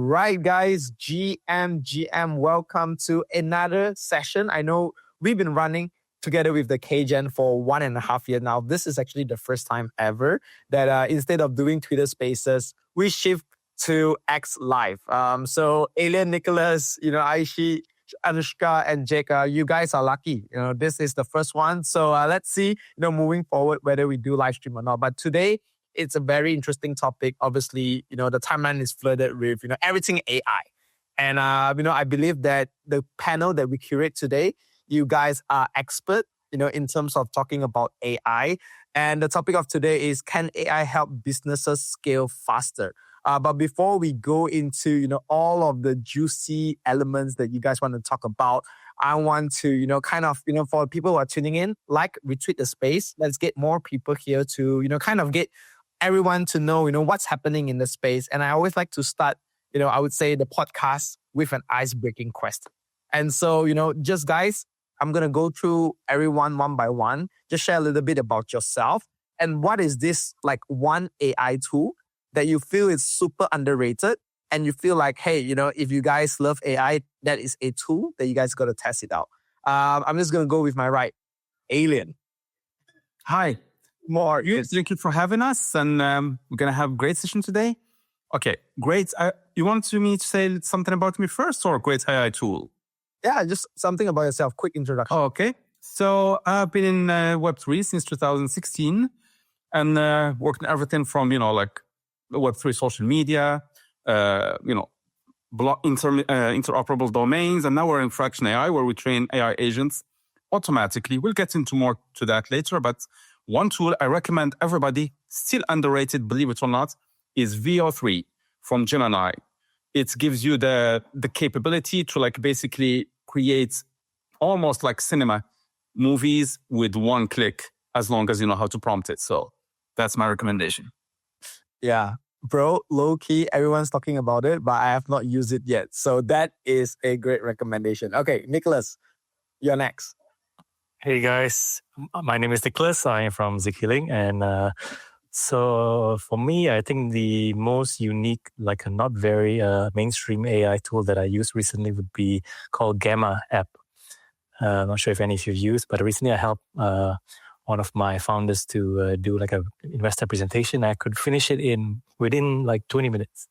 right, guys, welcome to another session. I know we've been running together with the KGeN for 1.5 years now. This is actually the first time ever that instead of doing Twitter Spaces, we shift to X Live. So Alien, Nicholas, Aishi, Anushka, and Jake, you guys are lucky. This is the first one. So let's see, moving forward, whether we do live stream or not. But today, it's a very interesting topic. Obviously, the timeline is flooded with, everything AI. And, I believe that the panel that we curate today, you guys are expert, in terms of talking about AI. And the topic of today is, can AI help businesses scale faster? But before we go into, all of the juicy elements that you guys want to talk about, I want to, for people who are tuning in, retweet the space. Let's get more people here to, get everyone to know, what's happening in the space. And I always like to start, I would say the podcast with an ice-breaking question. And so, just guys, I'm going to go through everyone one by one. Just share a little bit about yourself. And what is this one AI tool that you feel is super underrated and you feel like, hey, if you guys love AI, that is a tool that you guys got to test it out. I'm just going to go with my right. Alien. Hi. More. Thank you for having us. And we're going to have a great session today. Okay, great. You want me to say something about me first or great AI tool? Yeah, just something about yourself. Quick introduction. Oh, okay. So I've been in Web3 since 2016 and worked in everything from, Web3 social media, interoperable domains. And now we're in Fraction AI where we train AI agents automatically. We'll get into more to that later, but one tool I recommend everybody, still underrated, believe it or not, is VO3 from Gemini. It gives you the capability to basically create almost like cinema movies with one click, as long as you know how to prompt it. So that's my recommendation. Yeah, bro, low key, everyone's talking about it, but I have not used it yet. So that is a great recommendation. Okay, Nicholas, you're next. Hey guys, my name is Nicholas. I am from Zikilling, and so for me, I think the most unique, a not very mainstream AI tool that I used recently would be called Gamma app. I'm not sure if any of you used, but recently I helped one of my founders to do a investor presentation. I could finish it within 20 minutes.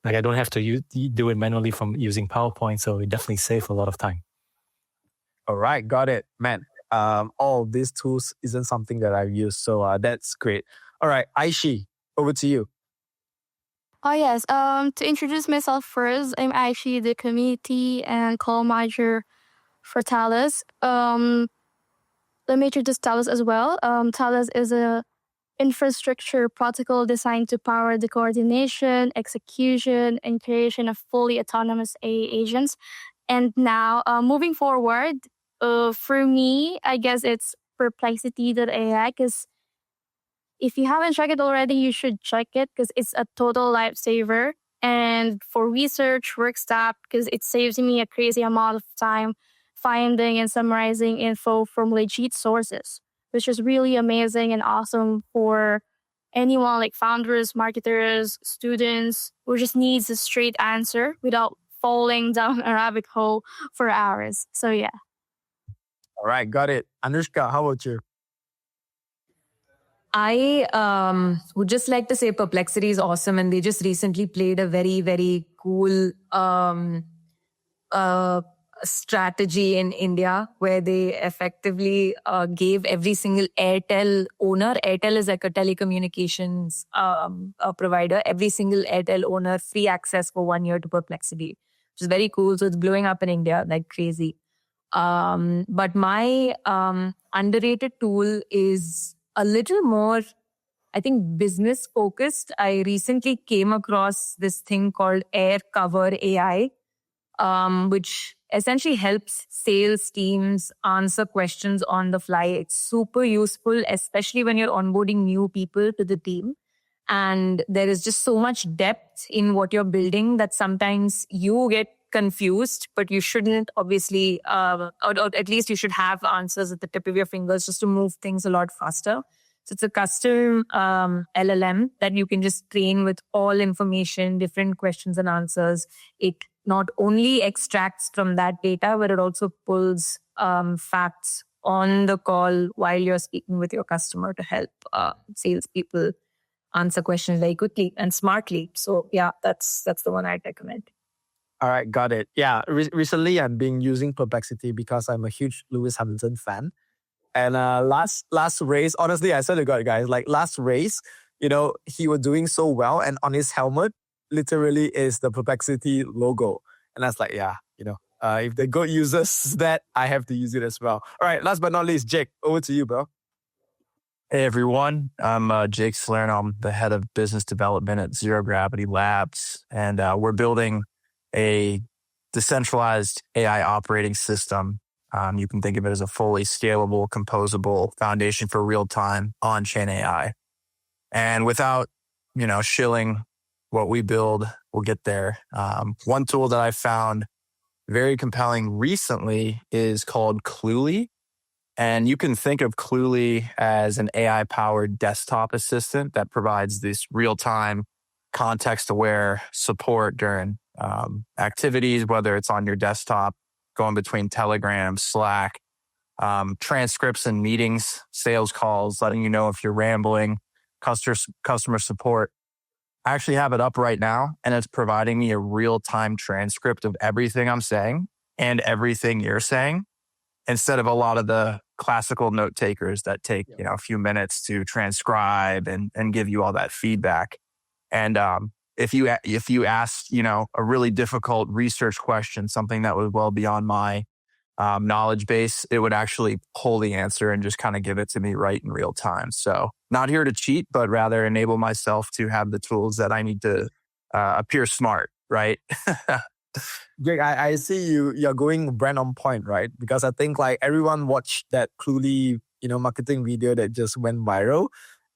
I don't have to do it manually from using PowerPoint, so it definitely saved a lot of time. All right, got it. Man, all of these tools isn't something that I've used, so that's great. All right, Aishi, over to you. Oh, yes. To introduce myself first, I'm Aishi, the community and call manager for Thales. Let me introduce Thales as well. Thales is a infrastructure protocol designed to power the coordination, execution, and creation of fully autonomous AI agents. And now, moving forward, for me, I guess it's Perplexity.ai, because if you haven't checked it already, you should check it because it's a total lifesaver. And for research, work stuff, because it saves me a crazy amount of time finding and summarizing info from legit sources, which is really amazing and awesome for anyone like founders, marketers, students who just needs a straight answer without falling down a rabbit hole for hours. So yeah. All right, got it. Anushka, how about you? I would just like to say Perplexity is awesome, and they just recently played a very, very cool strategy in India where they effectively gave every single Airtel owner, Airtel is like a telecommunications provider, every single Airtel owner free access for 1 year to Perplexity, which is very cool. So it's blowing up in India like crazy. But my underrated tool is a little more, I think, business focused. I recently came across this thing called Air Cover AI, which essentially helps sales teams answer questions on the fly. It's super useful, especially when you're onboarding new people to the team. And there is just so much depth in what you're building that sometimes you get confused, but you shouldn't, obviously, or at least you should have answers at the tip of your fingers just to move things a lot faster. So it's a custom LLM that you can just train with all information, different questions and answers. It not only extracts from that data, but it also pulls facts on the call while you're speaking with your customer to help salespeople answer questions very quickly and smartly. So yeah, that's the one I'd recommend. All right, got it. Yeah, recently I've been using Perplexity because I'm a huge Lewis Hamilton fan. And last race, honestly, I swear to God, guys, like last race, he was doing so well, and on his helmet, literally is the Perplexity logo. And that's like, yeah, if the GOAT uses that, I have to use it as well. All right, last but not least, Jake, over to you, bro. Hey everyone, I'm Jake Salerno. I'm the head of business development at Zero Gravity Labs, and we're building a decentralized AI operating system. You can think of it as a fully scalable, composable foundation for real-time on-chain AI. And without, shilling what we build, we'll get there. One tool that I found very compelling recently is called Cluely. And you can think of Cluely as an AI-powered desktop assistant that provides this real-time, context-aware support during activities, whether it's on your desktop, going between Telegram, Slack, transcripts and meetings, sales calls, letting you know if you're rambling, customer support. I actually have it up right now, and it's providing me a real-time transcript of everything I'm saying and everything you're saying, instead of a lot of the classical note takers that take a few minutes to transcribe and give you all that feedback. And if you asked a really difficult research question, something that was well beyond my knowledge base, it would actually pull the answer and just kind of give it to me right in real time. So not here to cheat, but rather enable myself to have the tools that I need to appear smart, right? Greg, I see you're going brand on point, right? Because I think like everyone watched that Cluely, marketing video that just went viral.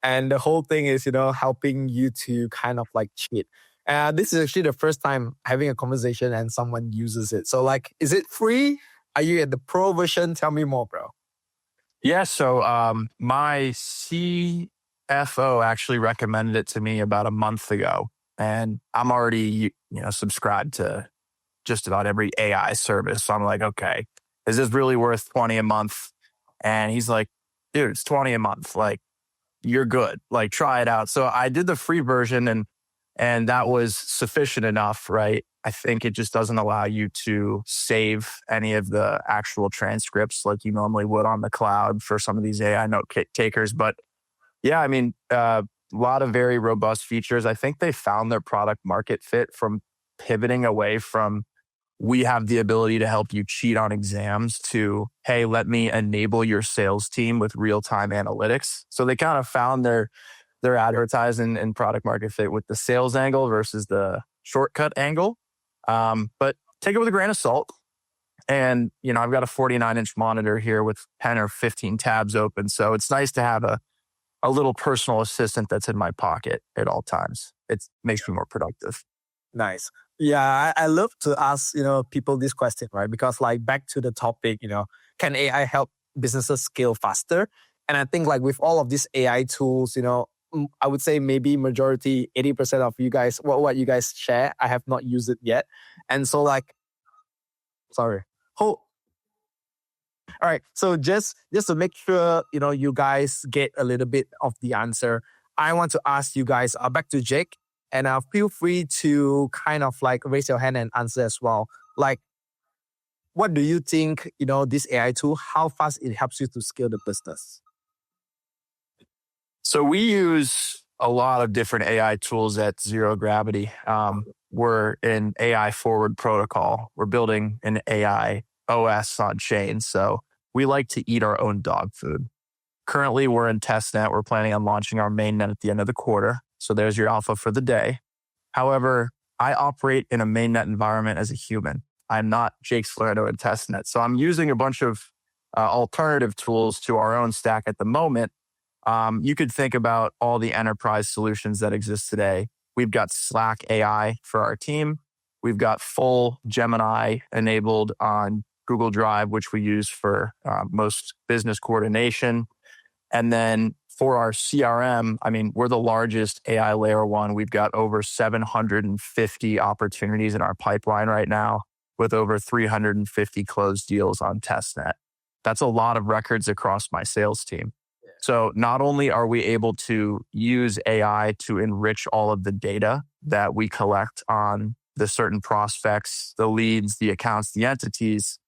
And the whole thing is, helping you to kind of like cheat. This is actually the first time having a conversation and someone uses it. So like, is it free? Are you at the pro version? Tell me more, bro. Yeah, so my CFO actually recommended it to me about a month ago. And I'm already, subscribed to just about every AI service. So I'm like, okay, is this really worth $20 a month? And he's like, dude, it's $20 a month. Like, you're good. Like, try it out. So I did the free version, and that was sufficient enough, right? I think it just doesn't allow you to save any of the actual transcripts like you normally would on the cloud for some of these AI note takers. But yeah, I mean, a lot of very robust features. I think they found their product market fit from pivoting away from, we have the ability to help you cheat on exams, to, hey, let me enable your sales team with real-time analytics. So they kind of found their advertising and product market fit with the sales angle versus the shortcut angle. But take it with a grain of salt. And, I've got a 49-inch monitor here with 10 or 15 tabs open. So it's nice to have a little personal assistant that's in my pocket at all times. It makes me more productive. Nice. Yeah, I love to ask, people this question, right? Because like back to the topic, can AI help businesses scale faster? And I think like with all of these AI tools, I would say maybe majority, 80% of you guys, what you guys share, I have not used it yet. And so like, sorry. All right. So just to make sure, you guys get a little bit of the answer, I want to ask you guys, back to Jake, and feel free to kind of like raise your hand and answer as well. Like, what do you think, this AI tool, how fast it helps you to scale the business? So we use a lot of different AI tools at Zero Gravity. We're an AI forward protocol. We're building an AI OS on chain. So we like to eat our own dog food. Currently, we're in testnet. We're planning on launching our mainnet at the end of the quarter. So there's your alpha for the day. However, I operate in a mainnet environment as a human. I'm not Jake Salerno in testnet. So I'm using a bunch of alternative tools to our own stack at the moment. You could think about all the enterprise solutions that exist today. We've got Slack AI for our team. We've got full Gemini enabled on Google Drive, which we use for most business coordination. And then for our CRM, I mean, we're the largest AI layer one. We've got over 750 opportunities in our pipeline right now with over 350 closed deals on testnet. That's a lot of records across my sales team. So not only are we able to use AI to enrich all of the data that we collect on the certain prospects, the leads, the accounts, the entities,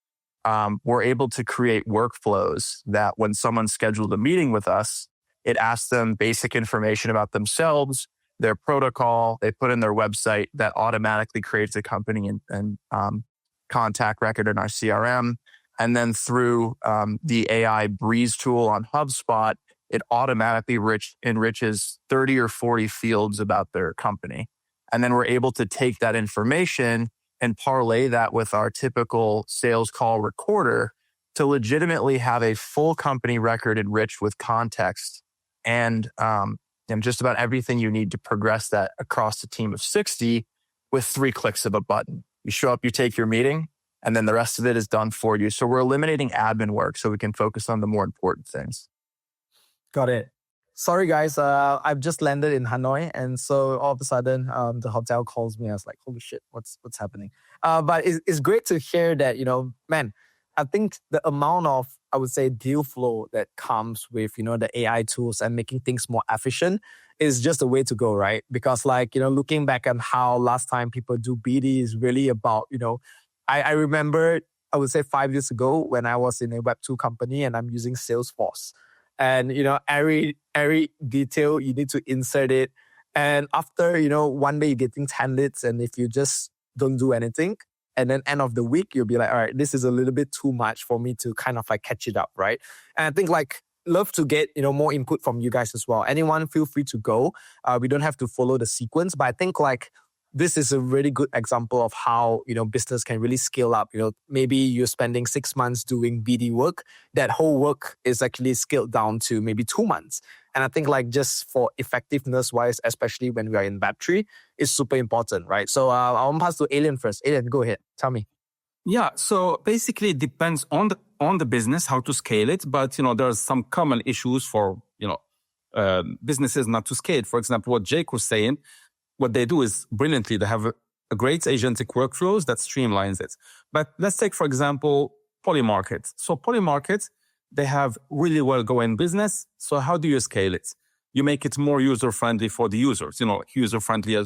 we're able to create workflows that when someone scheduled a meeting with us, it asks them basic information about themselves, their protocol. They put in their website that automatically creates a company and contact record in our CRM. And then through the AI Breeze tool on HubSpot, it automatically enriches 30 or 40 fields about their company. And then we're able to take that information and parlay that with our typical sales call recorder to legitimately have a full company record enriched with context and just about everything you need to progress that across a team of 60 with 3 clicks of a button. You show up, you take your meeting, and then the rest of it is done for you. So we're eliminating admin work so we can focus on the more important things. Got it. Sorry, guys. I've just landed in Hanoi, and so all of a sudden, the hotel calls me. I was like, "Holy shit, what's happening?" But it's great to hear that. Man, I think the amount of, I would say, deal flow that comes with the AI tools and making things more efficient is just the way to go, right? Because looking back on how last time people do BD is really about I remember, I would say 5 years ago when I was in a Web2 company and I'm using Salesforce. And, every detail, you need to insert it. And after, one day you're getting 10 leads, and if you just don't do anything, and then end of the week, you'll be like, all right, this is a little bit too much for me to kind of catch it up, right? And I think love to get, more input from you guys as well. Anyone, feel free to go. We don't have to follow the sequence, but I think this is a really good example of how, business can really scale up. Maybe you're spending 6 months doing BD work. That whole work is actually scaled down to maybe 2 months. And I think just for effectiveness wise, especially when we are in Web3, is super important, right? So I want to pass to Alien first. Alien, go ahead. Tell me. Yeah. So basically it depends on the business, how to scale it. But, there's some common issues for, businesses not to scale. For example, what Jake was saying, what they do is brilliantly. They have a great agentic workflows that streamlines it. But let's take, for example, Polymarket. So Polymarket, they have really well going business. So how do you scale it? You make it more user-friendly for the users. User-friendly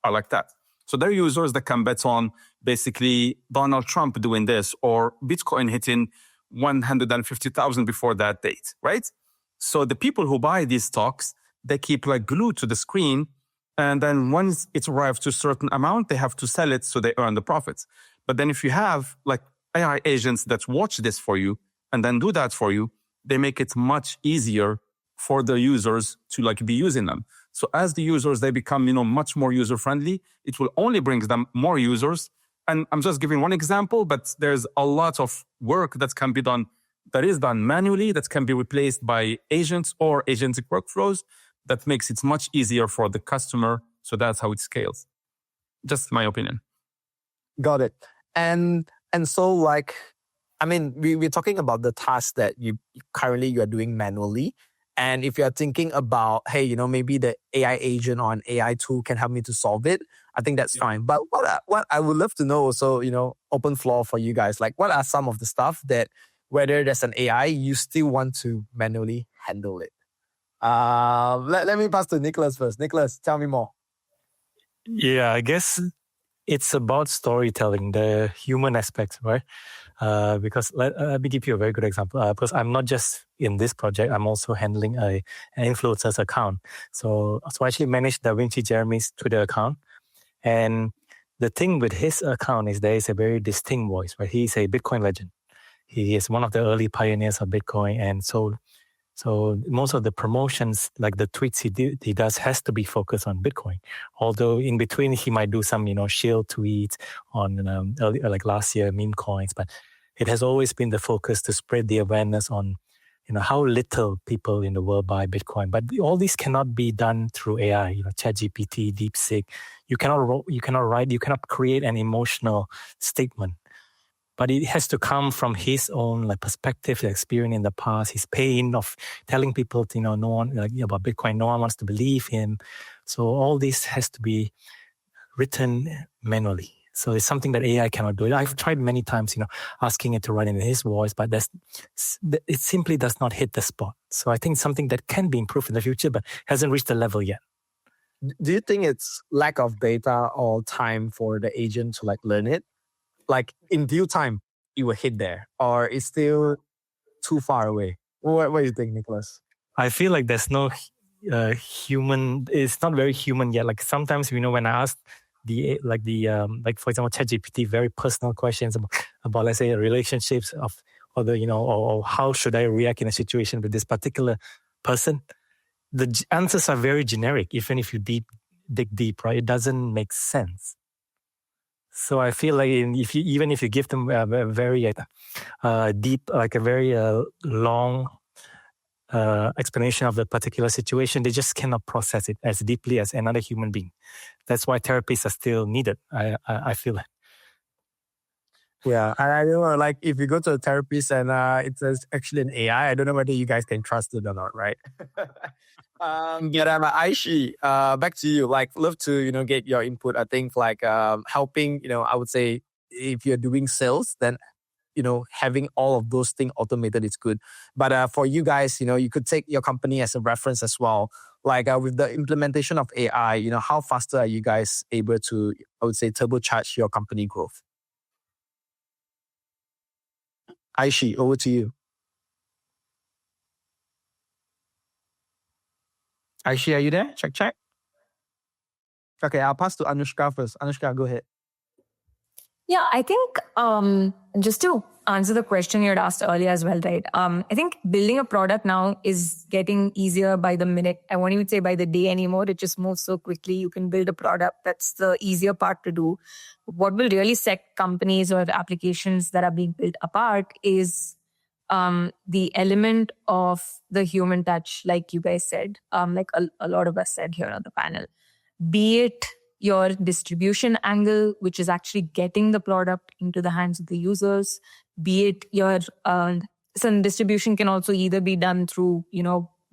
are like that. So they're users that can bet on basically Donald Trump doing this or Bitcoin hitting 150,000 before that date, right? So the people who buy these stocks, they keep glued to the screen. And then once it arrives to a certain amount, they have to sell it so they earn the profits. But then if you have AI agents that watch this for you and then do that for you, they make it much easier for the users to be using them. So as the users, they become, much more user-friendly, it will only bring them more users. And I'm just giving one example, but there's a lot of work that can be done, that is done manually, that can be replaced by agents or agentic workflows. That makes it much easier for the customer. So that's how it scales. Just my opinion. Got it. And so we're talking about the tasks that you are doing manually. And if you're thinking about, hey, maybe the AI agent or an AI tool can help me to solve it, I think that's fine. But what I would love to know also, open floor for you guys, what are some of the stuff that whether there's an AI, you still want to manually handle it? Let me pass to Nicholas first. Nicholas, tell me more. Yeah, I guess it's about storytelling, the human aspect, right? Because let me give you a very good example. Because I'm not just in this project, I'm also handling an influencer's account. So I actually manage Da Vinci Jeremy's Twitter account. And the thing with his account is there is a very distinct voice, right? He's a Bitcoin legend. He is one of the early pioneers of Bitcoin. And so most of the promotions, like the tweets he does has to be focused on Bitcoin. Although in between he might do some, shield tweets on early, last year, meme coins. But it has always been the focus to spread the awareness on, how little people in the world buy Bitcoin. But all these cannot be done through AI, ChatGPT, DeepSeek. You cannot create an emotional statement. but it has to come from his own like perspective, experience in the past, his pain of telling people, no one about Bitcoin, no one wants to believe him. So all this has to be written manually. So it's something that AI cannot do. I've tried many times, asking it to write in his voice, but it simply does not hit the spot. So I think something that can be improved in the future, but hasn't reached the level yet. Do you think it's lack of data or time for the agent to like learn it? Like in due time, it will hit there, or it's still too far away? What do you think, Nicholas? I feel like there's no human. It's not very human yet. Like sometimes, when I ask like for example, ChatGPT, very personal questions about let's say relationships or how should I react in a situation with this particular person, the answers are very generic. Even if you dig deep, right, it doesn't make sense. So I feel like if you give them a very deep, like a very long explanation of the particular situation, they just cannot process it as deeply as another human being. That's why therapists are still needed. I feel that. Yeah, I don't know. Like if you go to a therapist and it's actually an AI, I don't know whether you guys can trust it or not, right? Aishi, back to you. Like, love to get your input. I think like helping. I would say if you're doing sales, then having all of those things automated is good. But for you guys, you could take your company as a reference as well. Like with the implementation of AI, how faster are you guys able to, I would say, turbocharge your company growth? Aishi, over to you. Aishi, are you there? Check. Okay, I'll pass to Anushka first. Anushka, go ahead. Yeah, I think just to answer the question you had asked earlier as well, right? I think building a product now is getting easier by the minute. I won't even say by the day anymore. It just moves so quickly. You can build a product. That's the easier part to do. What will really set companies or applications that are being built apart is the element of the human touch, like you guys said, like a lot of us said here on the panel. Be it your distribution angle, which is actually getting the product into the hands of the users, be it your some distribution can also either be done through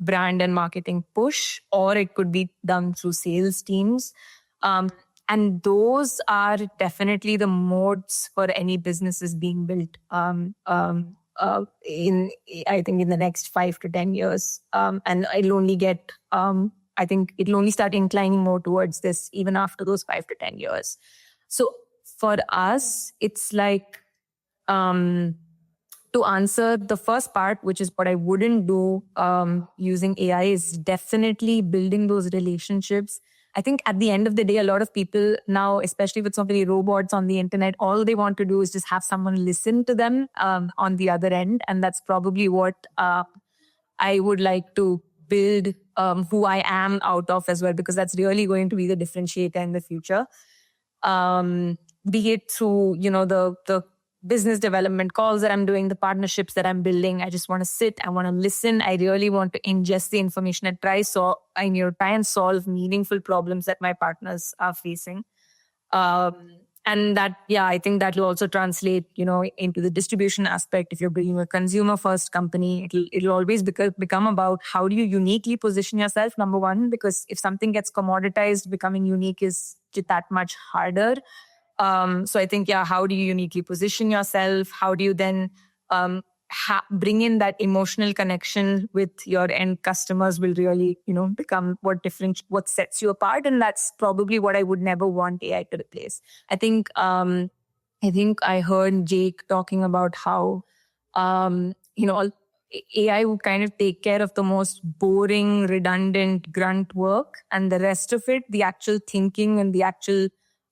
brand and marketing push, or it could be done through sales teams, and those are definitely the modes for any businesses being built I think in the next 5 to 10 years, and it'll only get I think it'll only start inclining more towards this even after those 5 to 10 years. So for us, it's like to answer the first part, which is what I wouldn't do using AI, is definitely building those relationships. I think at the end of the day, a lot of people now, especially with so many robots on the internet, all they want to do is just have someone listen to them on the other end. And that's probably what I would like to build who I am out of as well, because that's really going to be the differentiator in the future. Be it through, the business development calls that I'm doing, the partnerships that I'm building. I just want to sit, I want to listen. I really want to ingest the information and try and solve meaningful problems that my partners are facing. And that, I think that will also translate, into the distribution aspect. If you're building a consumer first company, it'll always become about how do you uniquely position yourself, number one, because if something gets commoditized, becoming unique is just that much harder. So I think, how do you uniquely position yourself? How do you then bring in that emotional connection with your end customers will really, become what sets you apart. And that's probably what I would never want AI to replace. I think I heard Jake talking about how, AI would kind of take care of the most boring, redundant, grunt work, and the rest of it, the actual thinking and the actual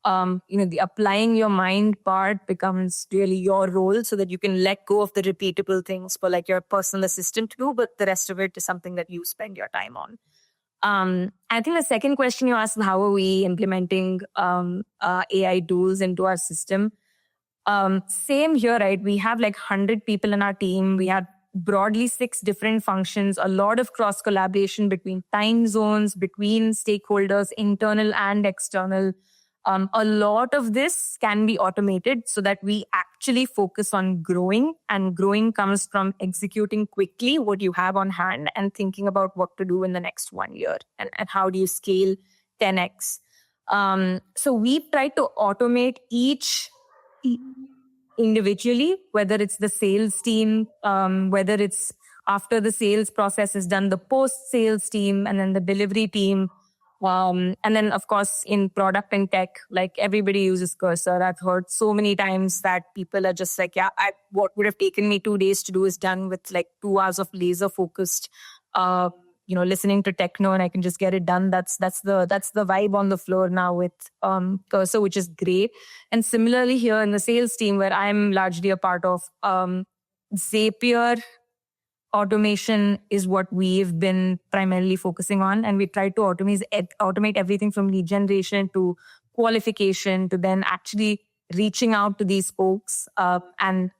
the applying your mind part becomes really your role, so that you can let go of the repeatable things for like your personal assistant to do, but the rest of it is something that you spend your time on. I think the second question you asked, how are we implementing AI tools into our system? Same here, right? We have like 100 people in our team. We have broadly 6 different functions, a lot of cross collaboration between time zones, between stakeholders, internal and external. A lot of this can be automated so that we actually focus on growing, and growing comes from executing quickly what you have on hand and thinking about what to do in the next 1 year and how do you scale 10x. So we've tried to automate each individually, whether it's the sales team, whether it's after the sales process is done, the post-sales team, and then the delivery team. And then, of course, in product and tech, like everybody uses Cursor. I've heard so many times that people are just like, what would have taken me 2 days to do is done with like 2 hours of laser focused, listening to techno, and I can just get it done. That's the vibe on the floor now with Cursor, which is great. And similarly here in the sales team, where I'm largely a part of, Zapier automation is what we've been primarily focusing on. And we try to automate everything from lead generation to qualification to then actually reaching out to these folks and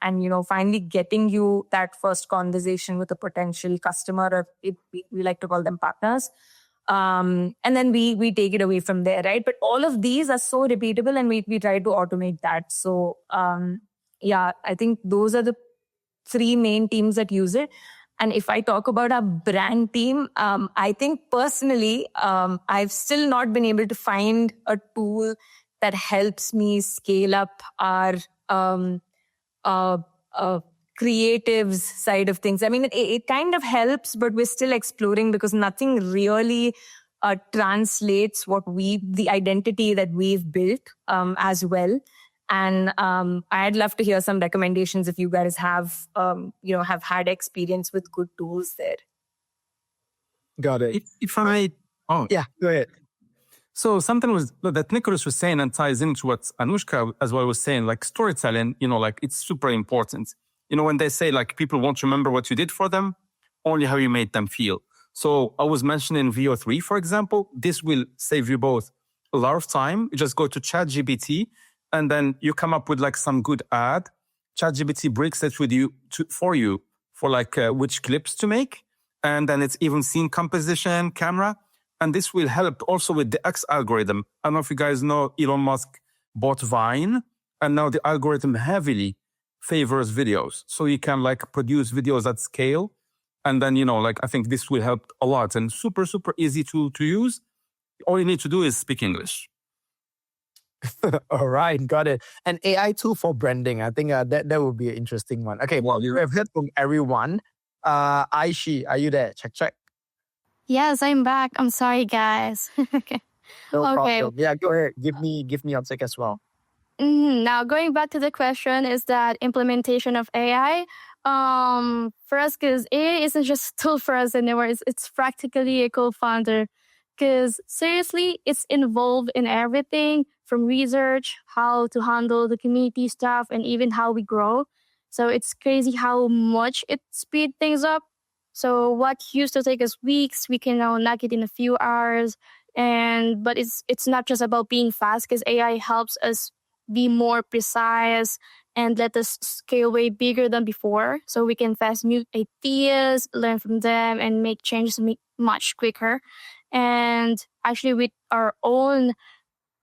finally getting you that first conversation with a potential customer, or we like to call them partners. And then we take it away from there, right? But all of these are so repeatable, and we try to automate that. So I think those are the 3 main teams that use it. And if I talk about our brand team, I think personally, I've still not been able to find a tool that helps me scale up our creatives side of things. I mean, it kind of helps, but we're still exploring because nothing really translates the identity that we've built as well. And I'd love to hear some recommendations if you guys have had experience with good tools there. Got it. If I may... Oh, yeah, go ahead. So something that Nicholas was saying and ties into what Anushka as well was saying, like storytelling, like it's super important. When they say like people won't remember what you did for them, only how you made them feel. So I was mentioning VO3, for example. This will save you both a lot of time. You just go to ChatGPT, and then you come up with like some good ad. ChatGPT breaks it for you for like which clips to make. And then it's even scene composition, camera. And this will help also with the X algorithm. I don't know if you guys know Elon Musk bought Vine, and now the algorithm heavily favors videos. So you can like produce videos at scale. And then, I think this will help a lot, and super, super easy to use. All you need to do is speak English. All right, got it. An AI tool for branding. I think that would be an interesting one. Okay, well, we have heard from everyone. Aishi, are you there? Check. Yes, I'm back. I'm sorry, guys. Okay. No problem. Yeah, go ahead. Give me your take as well. Now, going back to the question, is that implementation of AI? For us, because AI isn't just a tool for us anymore. It's practically a co-founder. Because seriously, it's involved in everything from research, how to handle the community stuff, and even how we grow. So it's crazy how much it speed things up. So what used to take us weeks, we can now knock it in a few hours. But it's not just about being fast, because AI helps us be more precise and let us scale way bigger than before. So we can fast new ideas, learn from them, and make changes much quicker. And actually, with our own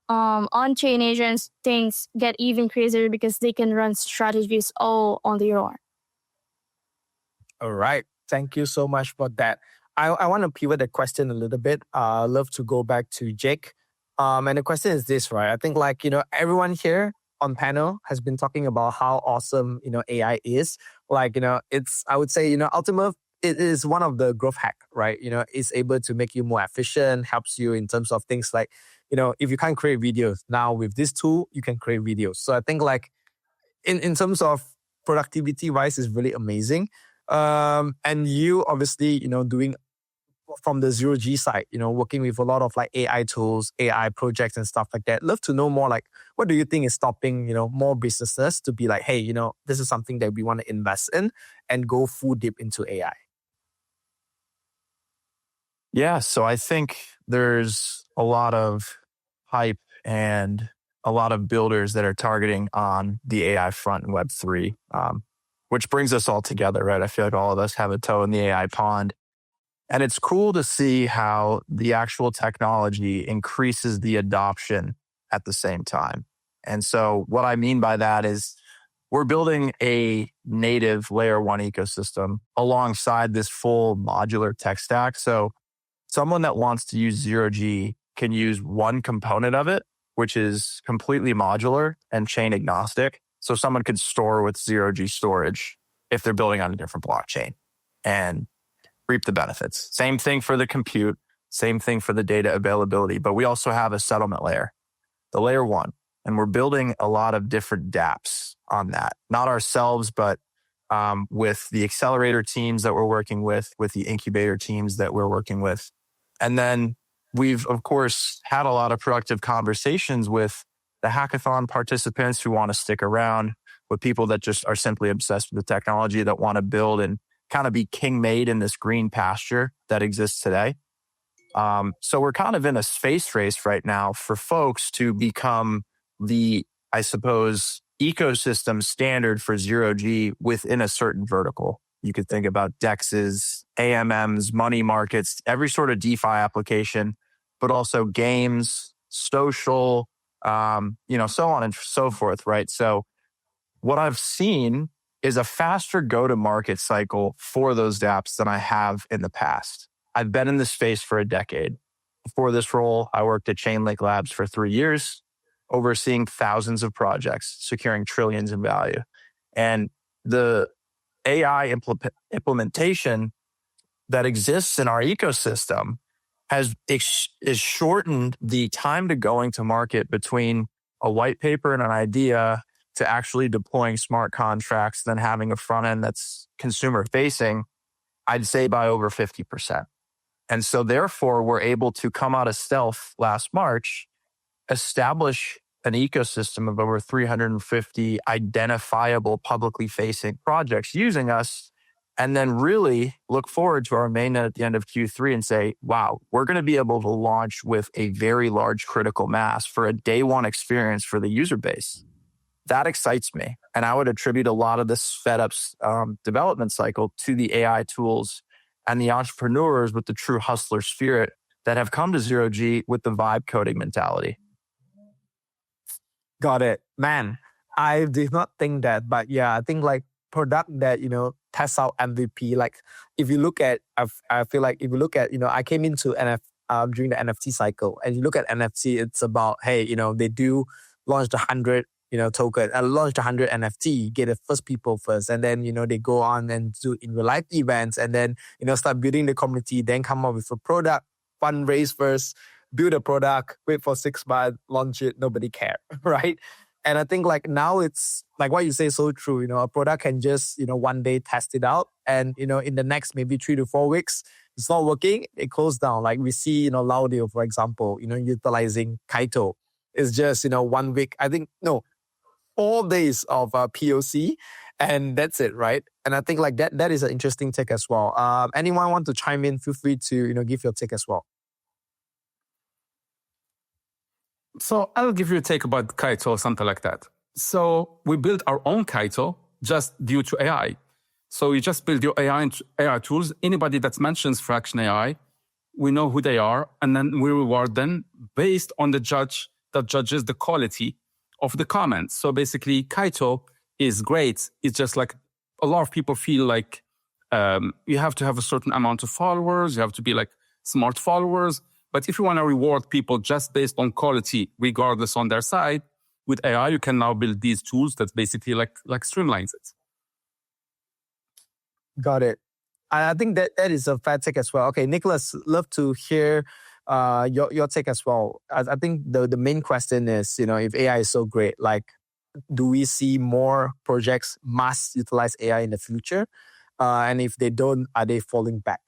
on-chain agents, things get even crazier because they can run strategies all on their own. All right. Thank you so much for that. I want to pivot the question a little bit. I'd love to go back to Jake. And the question is this, right? I think everyone here on panel has been talking about how awesome, AI is. I would say, ultimately, it is one of the growth hack, right? It's able to make you more efficient, helps you in terms of things like, if you can't create videos, now with this tool, you can create videos. So I think in terms of productivity wise, is really amazing. And you obviously, doing from the 0G side, working with a lot of AI tools, AI projects and stuff like that. Love to know more what do you think is stopping, more businesses to be like, hey, this is something that we want to invest in and go full deep into AI. Yeah, so I think there's a lot of hype and a lot of builders that are targeting on the AI front in Web3, which brings us all together, right? I feel like all of us have a toe in the AI pond. And it's cool to see how the actual technology increases the adoption at the same time. And so what I mean by that is we're building a native layer 1 ecosystem alongside this full modular tech stack. So someone that wants to use zero-G can use one component of it, which is completely modular and chain agnostic. So someone could store with zero-G storage if they're building on a different blockchain and reap the benefits. Same thing for the compute, same thing for the data availability. But we also have a settlement layer, the layer 1. And we're building a lot of different dApps on that. Not ourselves, but with the accelerator teams that we're working with the incubator teams that we're working with. And then we've, of course, had a lot of productive conversations with the hackathon participants who want to stick around, with people that just are simply obsessed with the technology that want to build and kind of be king made in this green pasture that exists today. So we're kind of in a space race right now for folks to become the, I suppose, ecosystem standard for zero-G within a certain vertical. You could think about DEXs, AMMs, money markets, every sort of DeFi application, but also games, social, so on and so forth, right? So what I've seen is a faster go-to-market cycle for those dApps than I have in the past. I've been in this space for a decade. Before this role, I worked at Chainlink Labs for 3 years, overseeing thousands of projects, securing trillions in value. And the AI implementation that exists in our ecosystem has shortened the time to going to market between a white paper and an idea to actually deploying smart contracts, then having a front end that's consumer facing, I'd say by over 50%. And so therefore, we're able to come out of stealth last March, establish an ecosystem of over 350 identifiable publicly facing projects using us, and then really look forward to our mainnet at the end of Q3 and say, wow, we're going to be able to launch with a very large critical mass for a day one experience for the user base. That excites me. And I would attribute a lot of this sped up development cycle to the AI tools and the entrepreneurs with the true hustler spirit that have come to zero-G with the vibe coding mentality. Got it. Man, I did not think that. But yeah, I think like product that, tests out MVP. Like if you look at, I feel like if you look at, I came into during the NFT cycle, and you look at NFT, it's about, hey, they do launch the 100, token, launch the 100 NFT, get the first people first. And then, they go on and do in real life events, and then, start building the community, then come up with a product, fundraise first, build a product, wait for 6 months, launch it, nobody care, right? And I think like now it's like what you say is so true. A product can just, one day test it out. And, in the next maybe 3 to 4 weeks, it's not working, it closed down. Like we see, Laudio, for example, utilizing Kaito. It's just, 1 week, 4 days of POC, and that's it, right? And I think like that is an interesting take as well. Anyone want to chime in, feel free to, give your take as well. So I'll give you a take about Kaito or something like that. So we built our own Kaito just due to AI. So you just build your AI tools. Anybody that mentions Fraction AI, we know who they are, and then we reward them based on the judge that judges the quality of the comments. So basically, Kaito is great. It's just like a lot of people feel like you have to have a certain amount of followers. You have to be like smart followers. But if you want to reward people just based on quality, regardless on their side, with AI, you can now build these tools that basically like streamlines it. Got it. I think that is a fair take as well. Okay, Nicholas, love to hear your take as well. I think the main question is, if AI is so great, like, do we see more projects mass utilize AI in the future? And if they don't, are they falling back?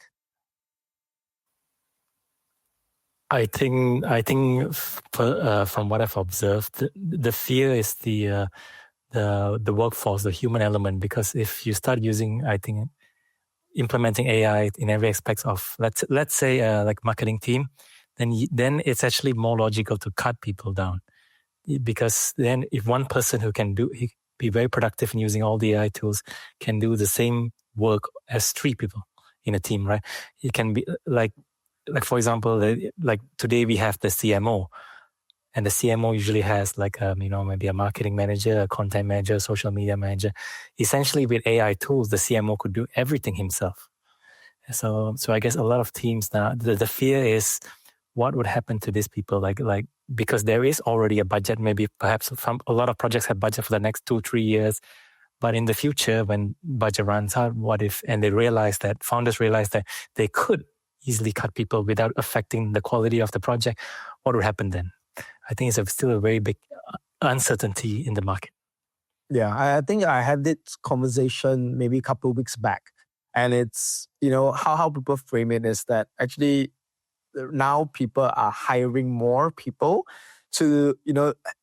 I think from what I've observed, the fear is the workforce, the human element. Because if you start using, implementing AI in every aspect of let's say like marketing team, then it's actually more logical to cut people down. Because then if one person who can be very productive in using all the AI tools can do the same work as 3 people in a team, right? It can be like for example, like today we have the CMO, And the CMO usually has like, maybe a marketing manager, a content manager, social media manager. Essentially, with AI tools, the CMO could do everything himself. So I guess a lot of teams now, the fear is what would happen to these people? Like because there is already a budget, maybe perhaps a lot of projects have budget for the next 2-3 years. But in the future, when budget runs out, what if, and founders realize that they could easily cut people without affecting the quality of the project, what would happen then? I think it's still a very big uncertainty in the market. Yeah, I think I had this conversation maybe a couple of weeks back. And it's, how people frame it is that actually now people are hiring more people to,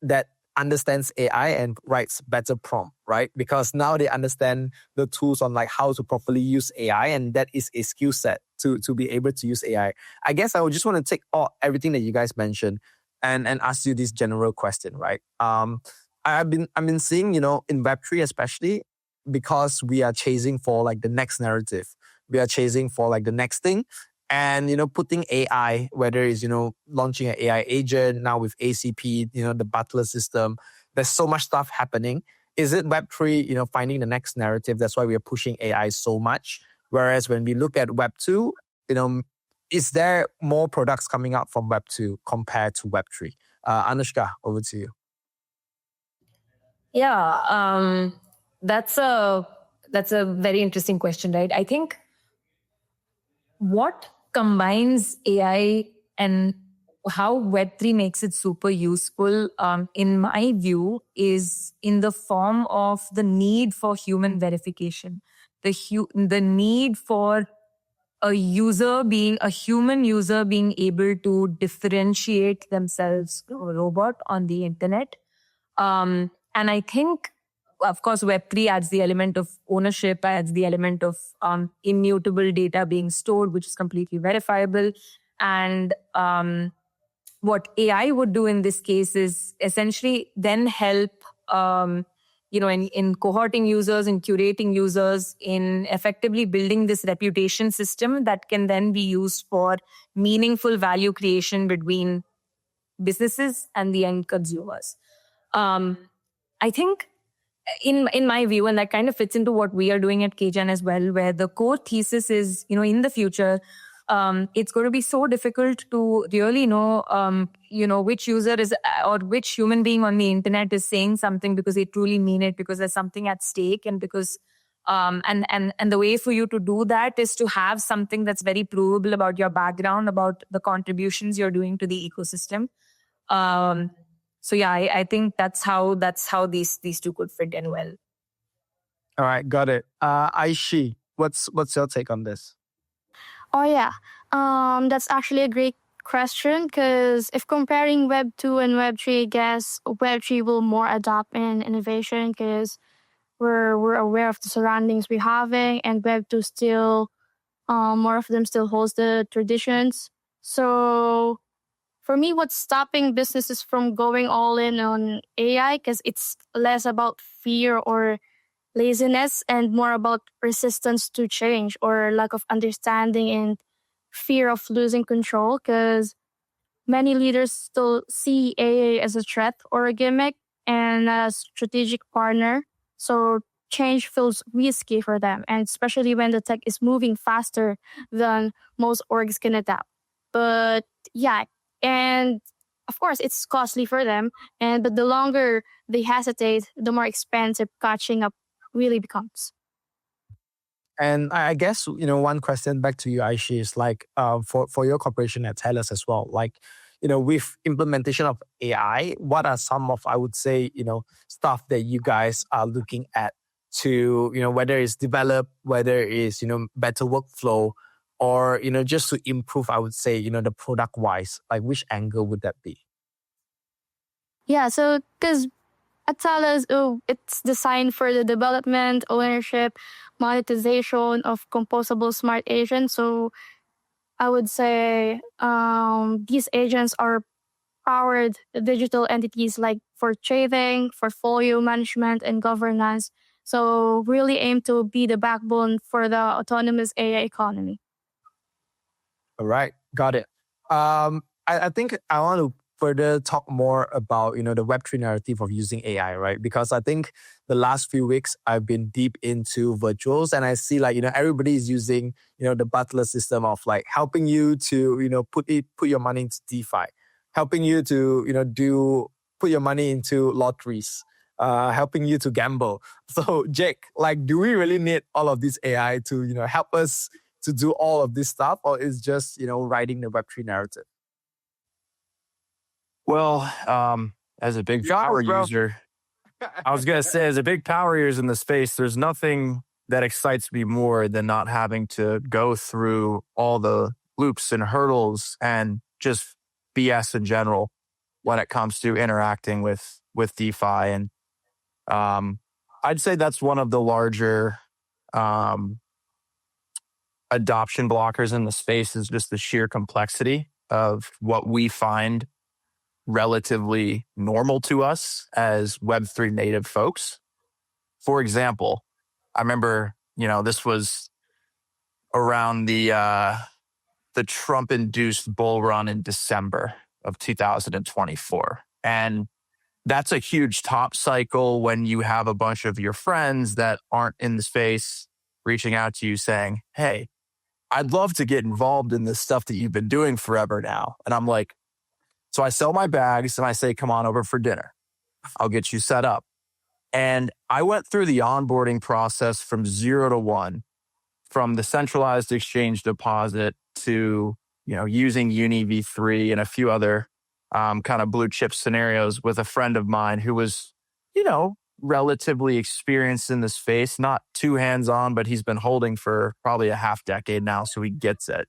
that understands AI and writes better prompt, right? Because now they understand the tools on like how to properly use AI, and that is a skill set to be able to use AI. I guess I would just want to take everything that you guys mentioned and ask you this general question, right? I've been seeing, in Web3 especially, because we are chasing for like the next narrative. We are chasing for like the next thing. And, putting AI, whether it's, launching an AI agent now with ACP, the Butler system, there's so much stuff happening. Is it Web3, finding the next narrative? That's why we are pushing AI so much. Whereas when we look at Web2, is there more products coming out from Web2 compared to Web3? Anushka, over to you. Yeah, that's a very interesting question, right? I think what combines AI and how Web3 makes it super useful, in my view, is in the form of the need for human verification, the need for a human user being able to differentiate themselves from a robot on the internet. And I think, of course, Web3 adds the element of ownership, adds the element of immutable data being stored, which is completely verifiable. And what AI would do in this case is essentially then help, in cohorting users, in curating users, in effectively building this reputation system that can then be used for meaningful value creation between businesses and the end consumers. I think in my view, and that kind of fits into what we are doing at KGeN as well, where the core thesis is, in the future, it's going to be so difficult to really know, which user is or which human being on the internet is saying something because they truly mean it, because there's something at stake, and because and the way for you to do that is to have something that's very provable about your background, about the contributions you're doing to the ecosystem. So yeah, I think that's how these two could fit in well. All right, got it. Aishi, what's your take on this? Oh yeah, that's actually a great question, because if comparing Web 2 and Web 3, I guess Web 3 will more adapt in innovation because we're aware of the surroundings we're having, and Web 2 still more of them still holds the traditions. So for me, what's stopping businesses from going all in on AI, because it's less about fear or laziness and more about resistance to change or lack of understanding and fear of losing control, because many leaders still see AI as a threat or a gimmick and a strategic partner. So change feels risky for them, and especially when the tech is moving faster than most orgs can adapt. But yeah, and of course it's costly for them, but the longer they hesitate, the more expensive catching up really becomes. And I guess, one question back to you, Aishi, is like, for your corporation at TELUS as well, like, with implementation of AI, what are some of, I would say, stuff that you guys are looking at to, whether it's develop, whether it's, better workflow, or, just to improve, I would say, the product wise, like which angle would that be? Yeah, so because at TELUS, it's designed for the development, ownership, monetization of composable smart agents. So I would say these agents are powered digital entities like for trading, portfolio management, and governance. So really aim to be the backbone for the autonomous AI economy. All right, got it. I think I want to further talk more about, the Web3 narrative of using AI, right? Because I think the last few weeks I've been deep into virtuals, and I see like, everybody is using, the butler system of like helping you to, put your money into DeFi, helping you to, put your money into lotteries, helping you to gamble. So Jake, like, do we really need all of this AI to, help us to do all of this stuff, or is just, writing the Web3 narrative? Well, as a big power user, I was going to say, as a big power user in the space, there's nothing that excites me more than not having to go through all the loops and hurdles and just BS in general when it comes to interacting with DeFi. And I'd say that's one of the larger adoption blockers in the space, is just the sheer complexity of what we find relatively normal to us as Web3 native folks. For example, I remember, this was around the Trump-induced bull run in December of 2024. And that's a huge top cycle when you have a bunch of your friends that aren't in the space reaching out to you saying, hey, I'd love to get involved in this stuff that you've been doing forever now. And I'm like, so I sell my bags and I say, come on over for dinner. I'll get you set up. And I went through the onboarding process from 0 to 1, from the centralized exchange deposit to, using Uni V3 and a few other kind of blue chip scenarios with a friend of mine who was, relatively experienced in the space, not too hands-on, but he's been holding for probably a half decade now, so he gets it.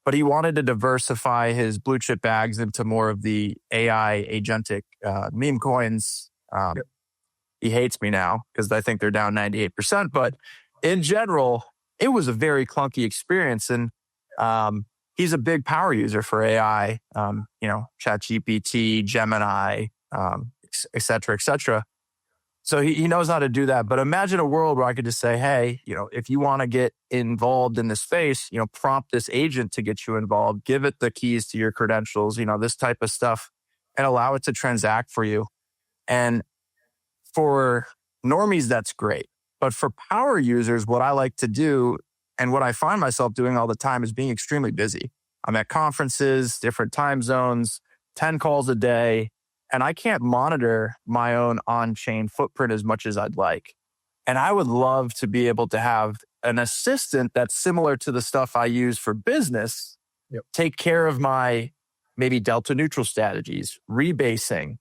But he wanted to diversify his blue chip bags into more of the AI agentic meme coins. He hates me now because I think they're down 98%. But in general, it was a very clunky experience. And he's a big power user for AI, ChatGPT, Gemini, et cetera, et cetera. So he knows how to do that. But imagine a world where I could just say, hey, if you want to get involved in this space, prompt this agent to get you involved, give it the keys to your credentials, this type of stuff, and allow it to transact for you. And for normies, that's great. But for power users, what I like to do and what I find myself doing all the time is being extremely busy. I'm at conferences, different time zones, 10 calls a day. And I can't monitor my own on-chain footprint as much as I'd like. And I would love to be able to have an assistant that's similar to the stuff I use for business, take care of my maybe delta neutral strategies, rebasing,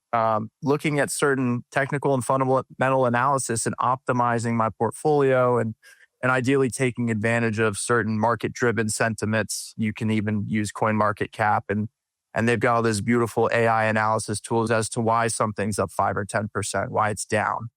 looking at certain technical and fundamental analysis and optimizing my portfolio and ideally taking advantage of certain market-driven sentiments. You can even use CoinMarketCap and they've got all this beautiful AI analysis tools as to why something's up 5 or 10%, why it's down.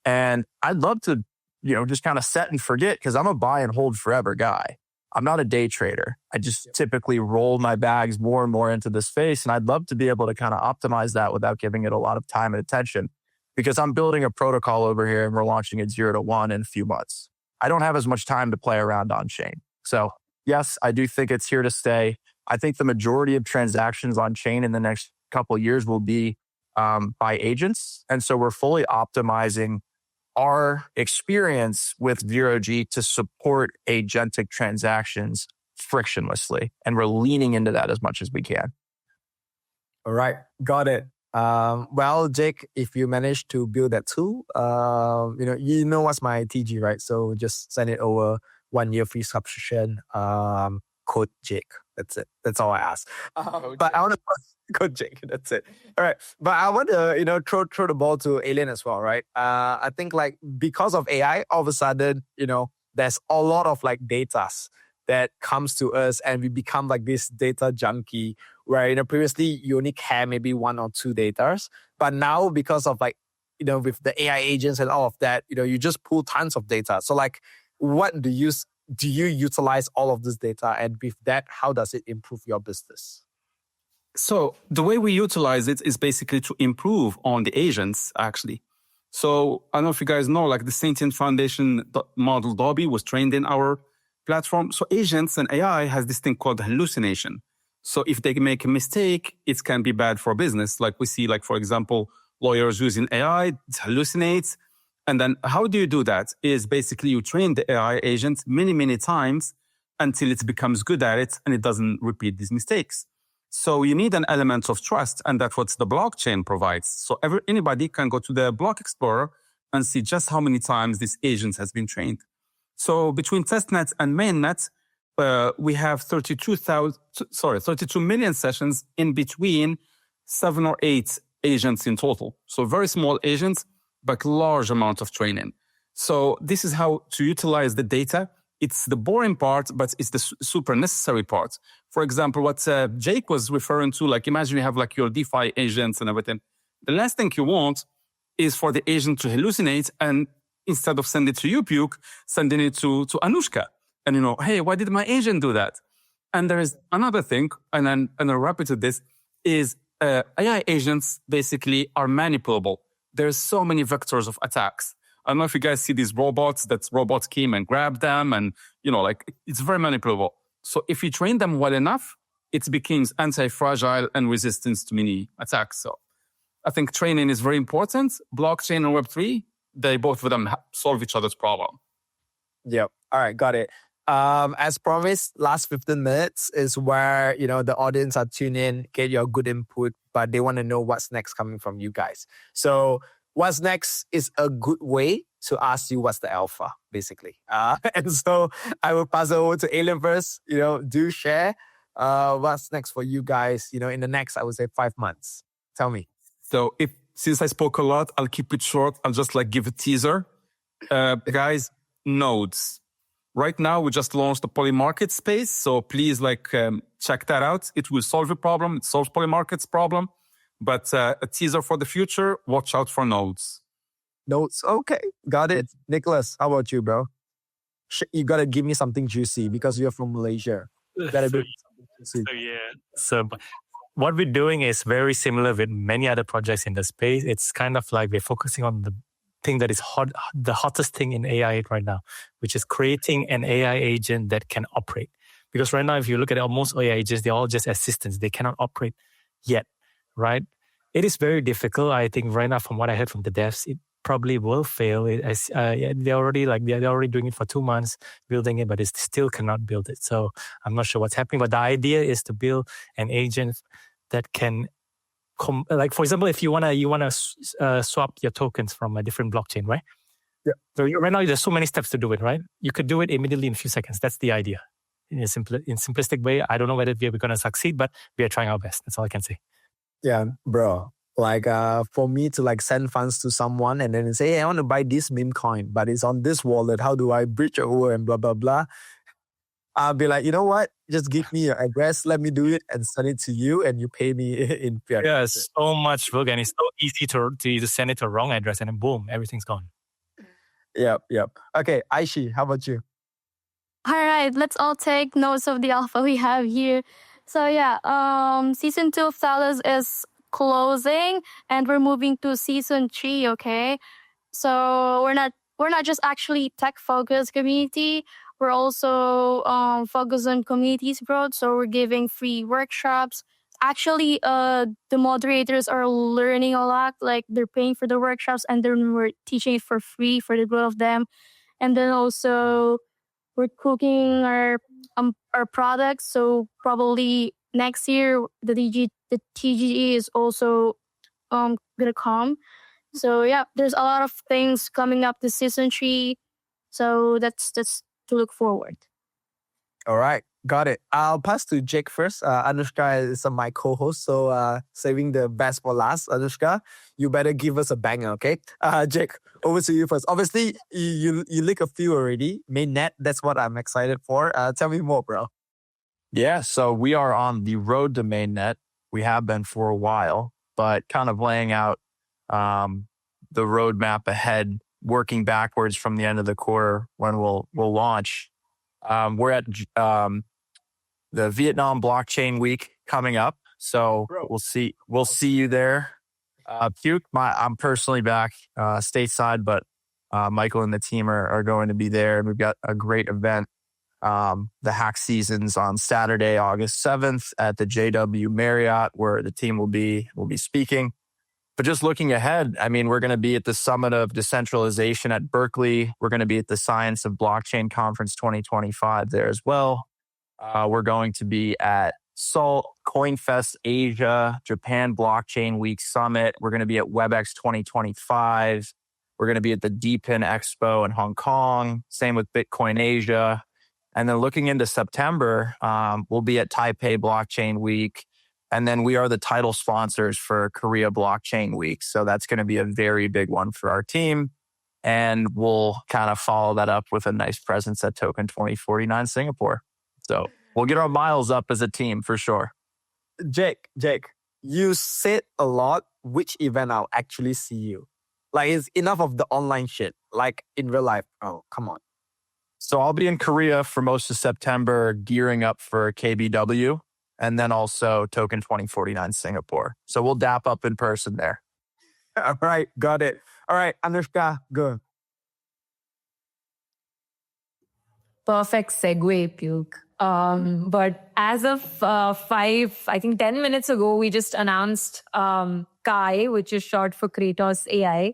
And I'd love to, just kind of set and forget because I'm a buy and hold forever guy. I'm not a day trader. I just typically roll my bags more and more into the space. And I'd love to be able to kind of optimize that without giving it a lot of time and attention because I'm building a protocol over here and we're launching it 0 to 1 in a few months. I don't have as much time to play around on chain. So yes, I do think it's here to stay. I think the majority of transactions on chain in the next couple of years will be by agents. And so we're fully optimizing our experience with 0G to support agentic transactions frictionlessly. And we're leaning into that as much as we can. All right. Got it. Well, Jake, if you manage to build that tool, you know what's my TG, right? So just send it over, 1 year free subscription, code Jake. That's it. That's all I ask. But I want to code Jake. That's it. All right. But I want to, throw the ball to Alien as well, right? I think like because of AI, all of a sudden, there's a lot of like datas that comes to us and we become like this data junkie where, previously you only care maybe 1 or 2 datas. But now because of like, with the AI agents and all of that, you just pull tons of data. So like, what do you utilize all of this data? And with that, how does it improve your business? So the way we utilize it is basically to improve on the agents, actually. So I don't know if you guys know, like the Sentient Foundation model Dobby was trained in our platform. So agents and AI has this thing called hallucination. So if they make a mistake, it can be bad for business. Like we see, like, for example, lawyers using AI, it hallucinates. And then how do you do that? Is basically you train the AI agent many, many times until it becomes good at it and it doesn't repeat these mistakes. So you need an element of trust, and that's what the blockchain provides. So anybody can go to the block explorer and see just how many times this agent has been trained. So between testnet and mainnet, we have 32 million sessions in between 7 or 8 agents in total. So very small agents, but large amount of training. So this is how to utilize the data. It's the boring part, but it's the super necessary part. For example, what Jake was referring to, like imagine you have like your DeFi agents and everything. The last thing you want is for the agent to hallucinate and instead of sending it to you, Puke, sending it to Anushka. And hey, why did my agent do that? And there is another thing, and I'll wrap it to this, is AI agents basically are manipulable. There's so many vectors of attacks. I don't know if you guys see these robots, that robots came and grabbed them and, it's very manipulable. So if you train them well enough, it becomes anti-fragile and resistant to many attacks. So I think training is very important. Blockchain and Web3, they both of them solve each other's problem. Yep. All right. Got it. As promised, last 15 minutes is where, the audience are tuned in, get your good input, but they want to know what's next coming from you guys. So what's next is a good way to ask you what's the alpha, basically. And so I will pass it over to Alien first. Do share what's next for you guys, in the next, I would say 5 months. Tell me. So since I spoke a lot, I'll keep it short. I'll just give a teaser. Guys, nodes. Right now, we just launched the Polymarket space. So please check that out. It will solve a problem. It solves Polymarket's problem. But a teaser for the future, watch out for nodes. Nodes. Okay. Got it. Nicholas, how about you, bro? You got to give me something juicy because you're from Malaysia. You gotta do something juicy. So what we're doing is very similar with many other projects in the space. It's kind of like we're focusing on the thing that is hot, the hottest thing in AI right now, which is creating an AI agent that can operate. Because right now, if you look at most AI agents, they're all just assistants. They cannot operate yet, right? It is very difficult. I think right now, from what I heard from the devs, it probably will fail. They're already doing it for 2 months, building it, but it still cannot build it. So I'm not sure what's happening. But the idea is to build an agent that can, for example, if you wanna swap your tokens from a different blockchain, right? Yeah. So right now, there's so many steps to do it, right? You could do it immediately in a few seconds. That's the idea. In simplistic way, I don't know whether we're going to succeed, but we are trying our best. That's all I can say. Yeah, bro. For me to send funds to someone and then say, hey, I want to buy this meme coin, but it's on this wallet. How do I bridge over and blah, blah, blah? I'll be like, you know what? Just give me your address. Let me do it and send it to you and you pay me in fiat. Yeah, so much work and it's so easy to send it to a wrong address and then boom, everything's gone. Yep. Okay, Aishi, how about you? All right, let's all take notes of the alpha we have here. So season 2 of Thales is closing and we're moving to season 3, okay? So we're not just actually tech-focused community. We're also focused on communities growth. So we're giving free workshops. Actually, the moderators are learning a lot. They're paying for the workshops and then we're teaching it for free for the growth of them. And then also we're cooking our products. So probably next year the TGE is also gonna come. So there's a lot of things coming up this season 3. So that's to look forward. All right, got it. I'll pass to Jake first. Anushka is my co-host, so saving the best for last. Anushka, you better give us a banger, okay? Jake, over to you first. Obviously, you leak a few already. Mainnet, that's what I'm excited for. Tell me more, bro. Yeah, so we are on the road to mainnet. We have been for a while, but kind of laying out the roadmap ahead, working backwards from the end of the quarter when we'll launch. We're at the Vietnam Blockchain Week coming up, so we'll see you there. Puke, I'm personally back stateside, but Michael and the team are going to be there. We've got a great event The hack season's on Saturday, August 7th at the JW Marriott, where the team will be speaking. But just looking ahead, I mean, we're going to be at the Summit of Decentralization at Berkeley. We're going to be at the Science of Blockchain Conference 2025 there as well. We're going to be at SALT, CoinFest Asia, Japan Blockchain Week Summit. We're going to be at WebEx 2025. We're going to be at the DePIN Expo in Hong Kong. Same with Bitcoin Asia. And then looking into September, we'll be at Taipei Blockchain Week. And then we are the title sponsors for Korea Blockchain Week. So that's going to be a very big one for our team. And we'll kind of follow that up with a nice presence at Token 2049 Singapore. So we'll get our miles up as a team for sure. Jake, you said a lot which event I'll actually see you. Like, it's enough of the online shit. Like, in real life. Oh, come on. So I'll be in Korea for most of September, gearing up for KBW. And then also Token 2049 Singapore. So we'll dap up in person there. All right, got it. All right, Anushka, go. Perfect segue, Puke. But as of 10 minutes ago, we just announced Kai, which is short for Kratos AI,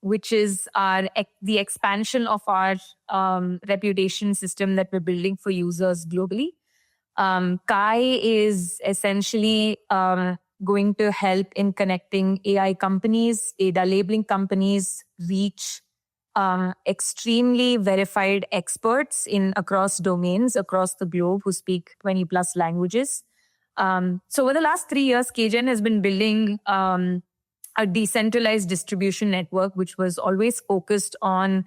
which is the expansion of our reputation system that we're building for users globally. Kai is essentially going to help in connecting AI companies, data labeling companies, reach extremely verified experts in across domains across the globe who speak 20 plus languages. So over the last 3 years, KGeN has been building a decentralized distribution network, which was always focused on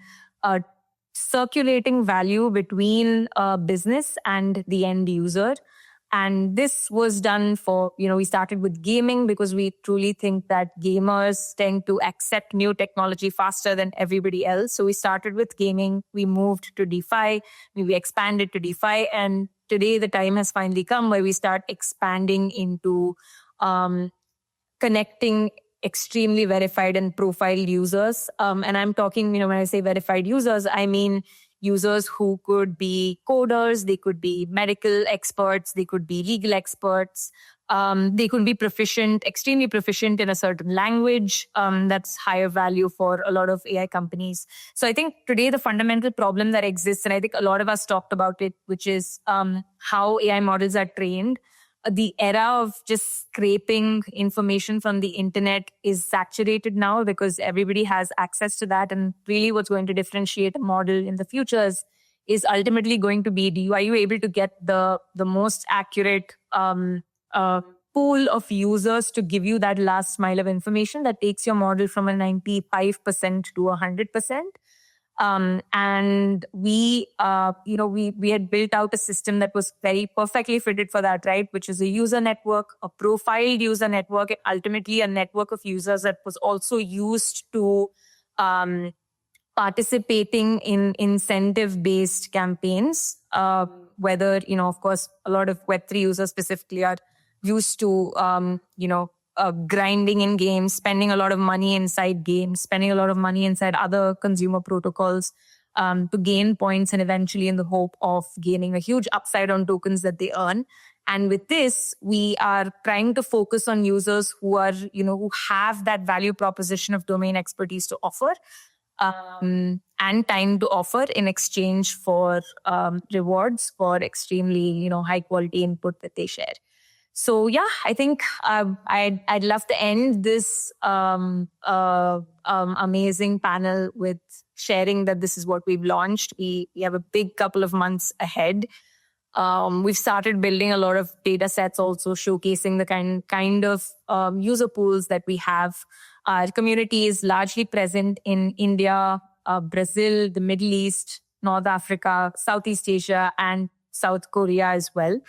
circulating value between a business and the end user. And this was done for, we started with gaming because we truly think that gamers tend to accept new technology faster than everybody else. So we started with gaming, we moved to DeFi, we expanded to DeFi. And today the time has finally come where we start expanding into connecting extremely verified and profiled users. And I'm talking, when I say verified users, I mean users who could be coders, they could be medical experts, they could be legal experts, they could be extremely proficient in a certain language. That's higher value for a lot of AI companies. So I think today the fundamental problem that exists, and I think a lot of us talked about it, which is how AI models are trained. The era of just scraping information from the internet is saturated now because everybody has access to that. And really what's going to differentiate a model in the future is ultimately going to be, are you able to get the most accurate pool of users to give you that last mile of information that takes your model from a 95% to 100%. And we had built out a system that was very perfectly fitted for that, right? Which is a user network, a profiled user network, and ultimately a network of users that was also used to participating in incentive-based campaigns. Whether, of course, a lot of Web3 users specifically are used to, grinding in games, spending a lot of money inside games, spending a lot of money inside other consumer protocols to gain points and eventually in the hope of gaining a huge upside on tokens that they earn. And with this, we are trying to focus on users who are, who have that value proposition of domain expertise to offer and time to offer in exchange for rewards for extremely, high quality input that they share. So yeah, I think I'd love to end this amazing panel with sharing that this is what we've launched. We have a big couple of months ahead. We've started building a lot of data sets, also showcasing the kind of user pools that we have. Our community is largely present in India, Brazil, the Middle East, North Africa, Southeast Asia, and South Korea as well.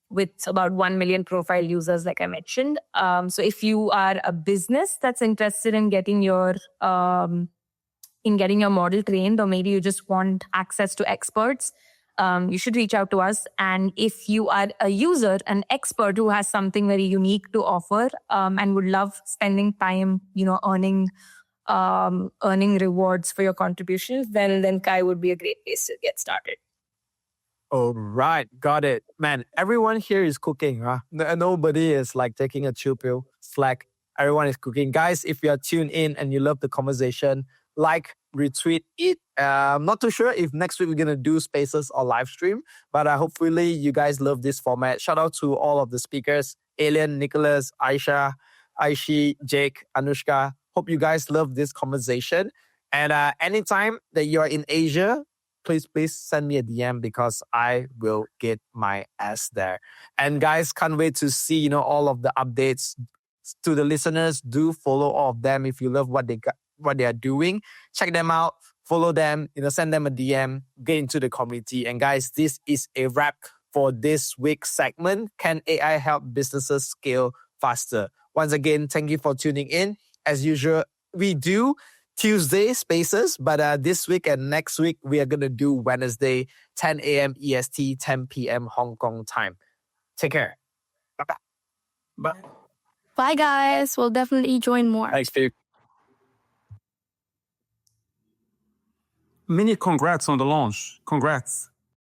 With about 1 million profile users, like I mentioned. So if you are a business that's interested in getting your model trained, or maybe you just want access to experts, you should reach out to us. And if you are a user, an expert who has something very unique to offer, and would love spending time, earning earning rewards for your contributions, then Kai would be a great place to get started. All right, got it. Man, everyone here is cooking, huh? Nobody is like taking a chill pill. Slack. Everyone is cooking. Guys, if you are tuned in and you love the conversation, like, retweet it. I'm not too sure if next week we're going to do spaces or live stream, but hopefully you guys love this format. Shout out to all of the speakers, Alien, Nicholas, Aisha, Aishi, Jake, Anushka. Hope you guys love this conversation. And anytime that you're in Asia, please send me a DM because I will get my ass there. And guys, can't wait to see, all of the updates. To the listeners, do follow all of them if you love what they are doing. Check them out, follow them, send them a DM, get into the community. And guys, this is a wrap for this week's segment. Can AI help businesses scale faster? Once again, thank you for tuning in. As usual, we do Tuesday spaces, but this week and next week, we are going to do Wednesday, 10 a.m. EST, 10 p.m. Hong Kong time. Take care. Bye-bye. Bye. Bye, guys. We'll definitely join more. Thanks, Steve. Many congrats on the launch. Congrats.